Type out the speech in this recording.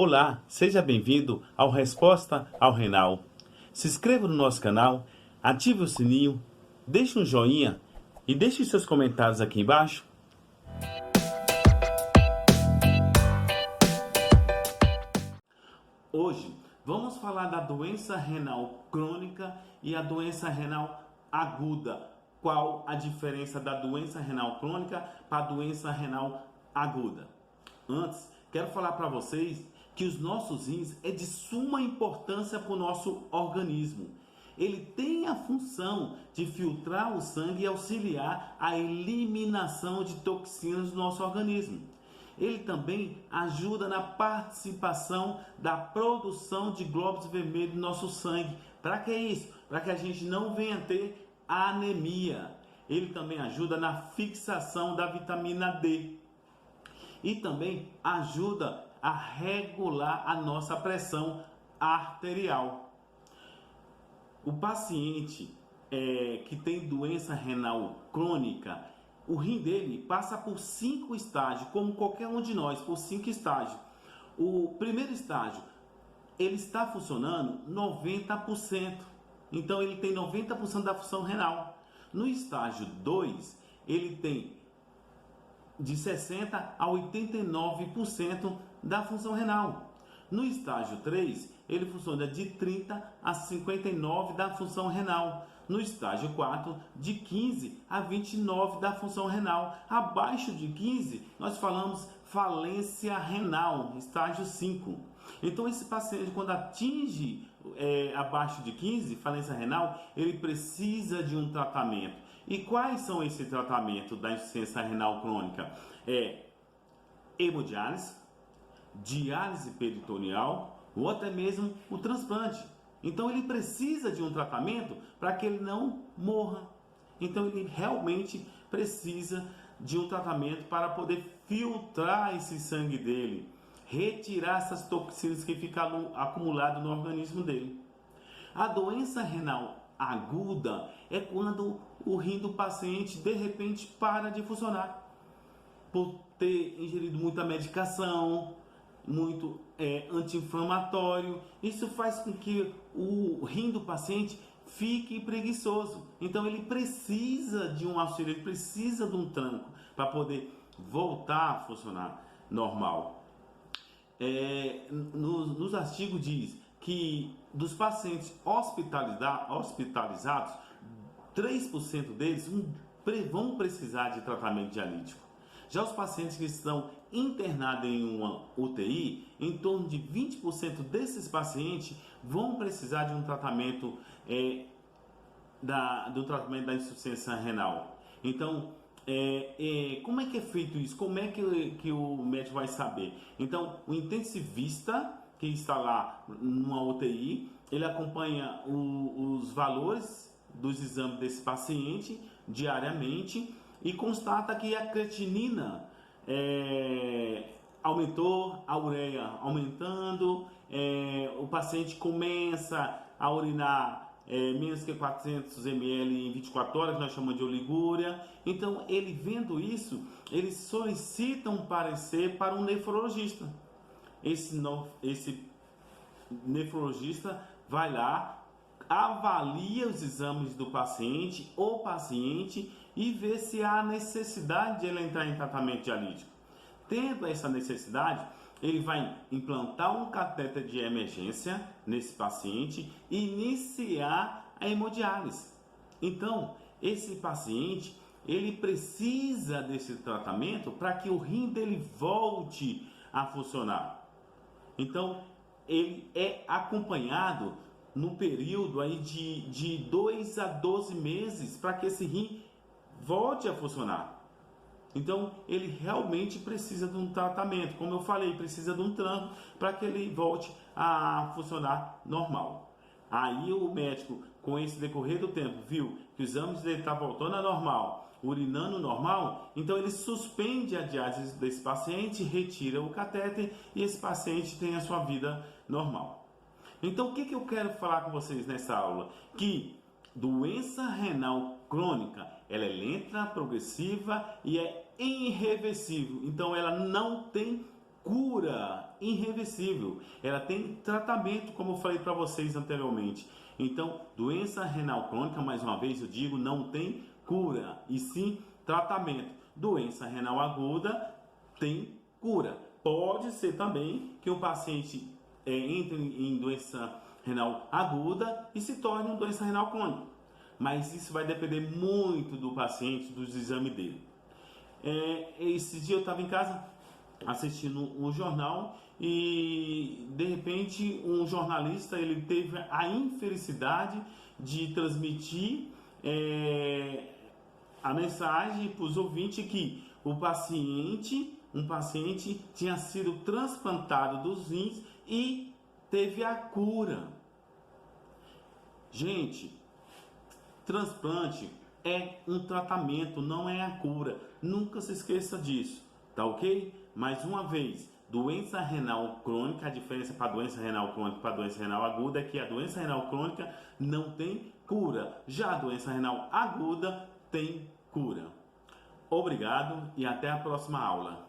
Olá, seja bem-vindo ao Resposta ao Renal. Se inscreva no nosso canal, ative o sininho, deixe um joinha e deixe seus comentários aqui embaixo. Hoje vamos falar da doença renal crônica e a doença renal aguda. Qual a diferença da doença renal crônica para a doença renal aguda? Antes, quero falar para vocês que os nossos rins é de suma importância para o nosso organismo. Ele tem a função de filtrar o sangue e auxiliar a eliminação de toxinas do nosso organismo. Ele também ajuda na participação da produção de glóbulos vermelhos no nosso sangue. Para que isso? Para que a gente não venha ter anemia. Ele também ajuda na fixação da vitamina D. E também ajuda a regular a nossa pressão arterial. O paciente que tem doença renal crônica, o rim dele passa por 5 estágios, como qualquer um de nós, por 5 estágios. O primeiro estágio, ele está funcionando 90%. Então ele tem 90% da função renal. No estágio 2, ele tem de 60% a 89% da função renal. No estágio 3, ele funciona de 30% a 59% da função renal. No estágio 4, de 15% a 29% da função renal. Abaixo de 15%, nós falamos falência renal, estágio 5. Então, esse paciente, quando atinge abaixo de 15%, falência renal, ele precisa de um tratamento. E quais são esse tratamento da insuficiência renal crônica? Hemodiálise, diálise peritoneal ou até mesmo o transplante. Então ele precisa de um tratamento para que ele não morra. Então ele realmente precisa de um tratamento para poder filtrar esse sangue dele, retirar essas toxinas que ficam acumuladas no organismo dele. A doença renal aguda é quando o rim do paciente de repente para de funcionar por ter ingerido muita medicação, muito anti-inflamatório. Isso faz com que o rim do paciente fique preguiçoso. Então ele precisa de um auxílio, ele precisa de um tranco para poder voltar a funcionar normal. Nos artigos diz que dos pacientes hospitalizados, 3% deles vão precisar de tratamento dialítico. Já os pacientes que estão internados em uma UTI, em torno de 20% desses pacientes vão precisar de um tratamento do tratamento da insuficiência renal. Então, como é que é feito isso? Como é que o médico vai saber? Então, o intensivista que está lá numa UTI, ele acompanha os valores dos exames desse paciente diariamente e constata que a creatinina aumentou, a ureia aumentando, o paciente começa a urinar menos que 400 ml em 24 horas, que nós chamamos de oligúria. Então, ele vendo isso, ele solicita um parecer para um nefrologista. Esse nefrologista vai lá, avalia os exames do paciente ou paciente e vê se há necessidade de ele entrar em tratamento dialítico. Tendo essa necessidade, ele vai implantar um catéter de emergência nesse paciente e iniciar a hemodiálise. Então, esse paciente, ele precisa desse tratamento para que o rim dele volte a funcionar. Então, ele é acompanhado no período aí de 2 a 12 meses para que esse rim volte a funcionar. Então, ele realmente precisa de um tratamento. Como eu falei, precisa de um tranco para que ele volte a funcionar normal. Aí o médico, com esse decorrer do tempo, viu que os exames dele estão voltando a normal, urinando normal, então ele suspende a diálise desse paciente, retira o catéter e esse paciente tem a sua vida normal. Então, o que eu quero falar com vocês nessa aula? Que doença renal crônica, ela é lenta, progressiva e é irreversível. Então, ela não tem cura irreversível, ela tem tratamento, como eu falei para vocês anteriormente. Então, doença renal crônica, mais uma vez eu digo, não tem cura, e sim tratamento. Doença renal aguda tem cura. Pode ser também que o paciente entre em doença renal aguda e se torne uma doença renal crônica, mas isso vai depender muito do paciente, dos exames dele. Esse dia eu estava em casa assistindo um jornal e de repente um jornalista ele teve a infelicidade de transmitir a mensagem para os ouvintes que um paciente tinha sido transplantado dos rins e teve a cura. Gente, transplante é um tratamento, não é a cura. Nunca se esqueça disso, tá ok? Mais uma vez, doença renal crônica, a diferença para doença renal crônica para doença renal aguda é que a doença renal crônica não tem cura, já a doença renal aguda tem cura. Obrigado e até a próxima aula.